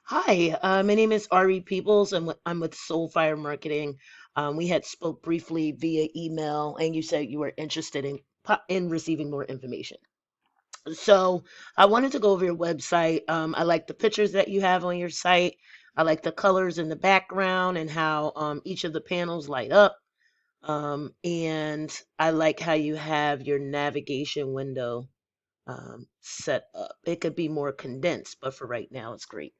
Hi, my name is Ari Peoples. I'm with Soulfire Marketing. We had spoke briefly via email, and you said you were interested in receiving more information. So I wanted to go over your website. I like the pictures that you have on your site. I like the colors in the background and how each of the panels light up. And I like how you have your navigation window set up. It could be more condensed, but for right now, it's great.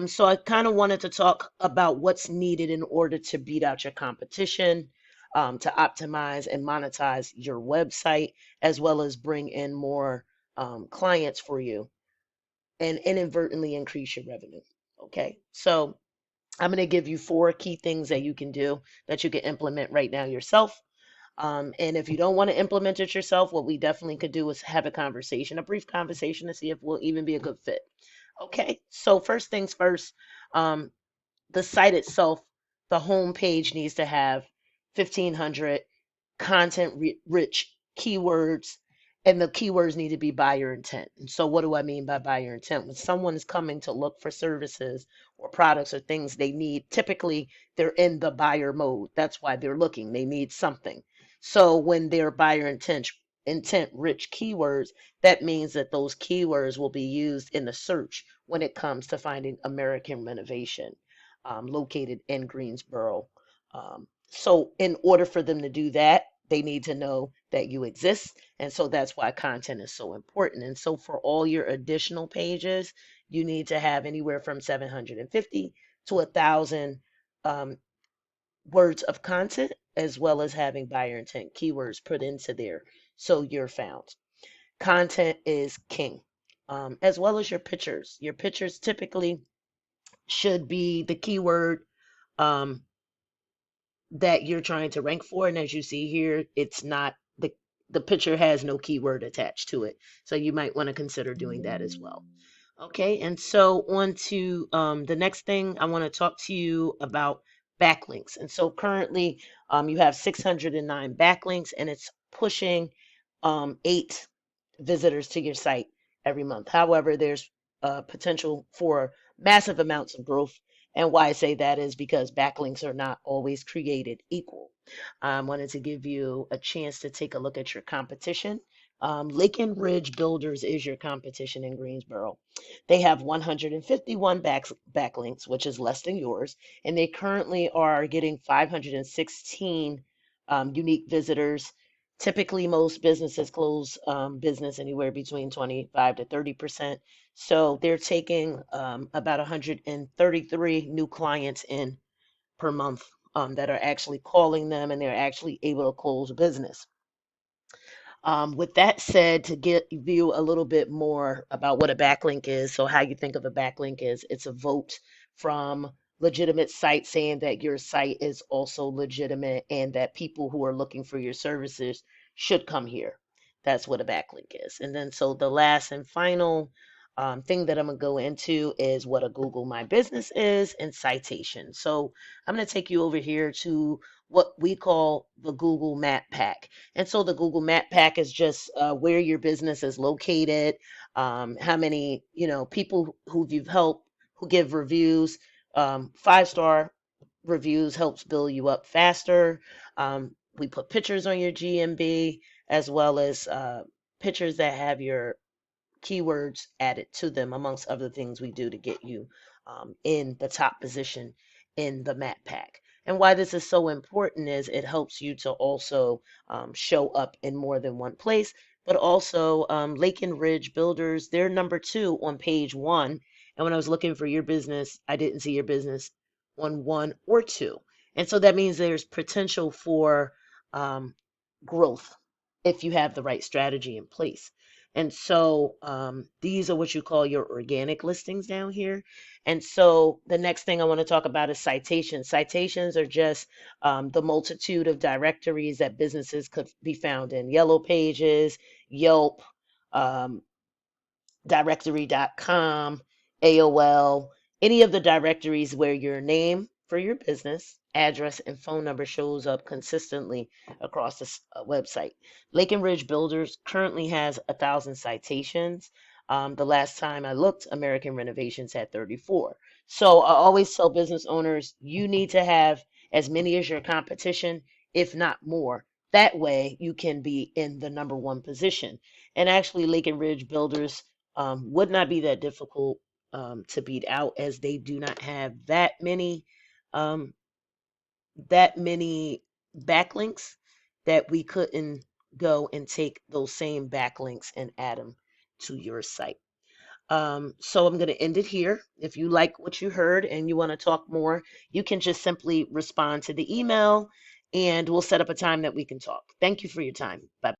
So I kind of wanted to talk about what's needed in order to beat out your competition, to optimize and monetize your website, as well as bring in more clients for you and inadvertently increase your revenue. Okay, so I'm going to give you four key things that you can do that you can implement right now yourself. And if you don't want to implement it yourself, what we definitely could do is have a conversation, a brief conversation to see if we'll even be a good fit. Okay, so first things first, um, the site itself, the home page needs to have 1,500 content rich keywords, and the keywords need to be buyer intent. And so, what do I mean by buyer intent? When someone is coming to look for services or products or things they need, typically they're in the buyer mode. That's why they're looking. They need something. So, when they're buyer intent rich keywords, that means that those keywords will be used in the search when it comes to finding American Renovation located in Greensboro. So, in order for them to do that, they need to know that you exist. And so that's why content is so important. And so, for all your additional pages, you need to have anywhere from 750 to 1,000 um, words of content, as well as having buyer intent keywords put into there so you're found. Content is king, as well as your pictures. Your pictures typically should be the keyword um, that you're trying to rank for. And as you see here, it's not the picture has no keyword attached to it. So you might want to consider doing that as well. Okay, and so on to the next thing I want to talk to you about backlinks. And so currently you have 609 backlinks and it's pushing eight visitors to your site every month. However, there's potential for massive amounts of growth. And why I say that is because backlinks are not always created equal. I wanted to give you a chance to take a look at your competition. Lincoln Ridge Builders is your competition in Greensboro. They have 151 backlinks, which is less than yours, and they currently are getting 516 unique visitors. Typically, most businesses close business anywhere between 25 to 30%. So they're taking about 133 new clients in per month that are actually calling them and they're actually able to close business. With that said, to give you a little bit more about what a backlink is, so how you think of a backlink is it's a vote from legitimate sites saying that your site is also legitimate and that people who are looking for your services should come here. That's what a backlink is. And then, so the last and final thing that I'm going to go into is what a Google My Business is and citation. So I'm going to take you over here to what we call the Google Map Pack. And so the Google Map Pack is just where your business is located, how many people who you've helped, who give reviews. 5-star reviews helps build you up faster. We put pictures on your GMB as well as pictures that have your keywords added to them, amongst other things we do to get you in the top position in the map pack. And why this is so important is it helps you to also show up in more than one place, but also Lake Ridge Builders, they're number 2 on page 1. And when I was looking for your business, I didn't see your business on 1 or 2. And so that means there's potential for um, growth if you have the right strategy in place. And so these are what you call your organic listings down here. And so the next thing I want to talk about is citations. Citations are just the multitude of directories that businesses could be found in: Yellow Pages, Yelp, um, directory.com, AOL, any of the directories where your name for your business, address, and phone number shows up consistently across the website. Lake and Ridge Builders currently has 1,000 citations. The last time I looked, American Renovations had 34. So I always tell business owners, you need to have as many as your competition, if not more. That way you can be in the number one position. And actually, Lake and Ridge Builders would not be that difficult to beat out, as they do not have um, that many backlinks that we couldn't go and take those same backlinks and add them to your site. So I'm going to end it here. If you like what you heard and you want to talk more, you can just simply respond to the email and we'll set up a time that we can talk. Thank you for your time. Bye.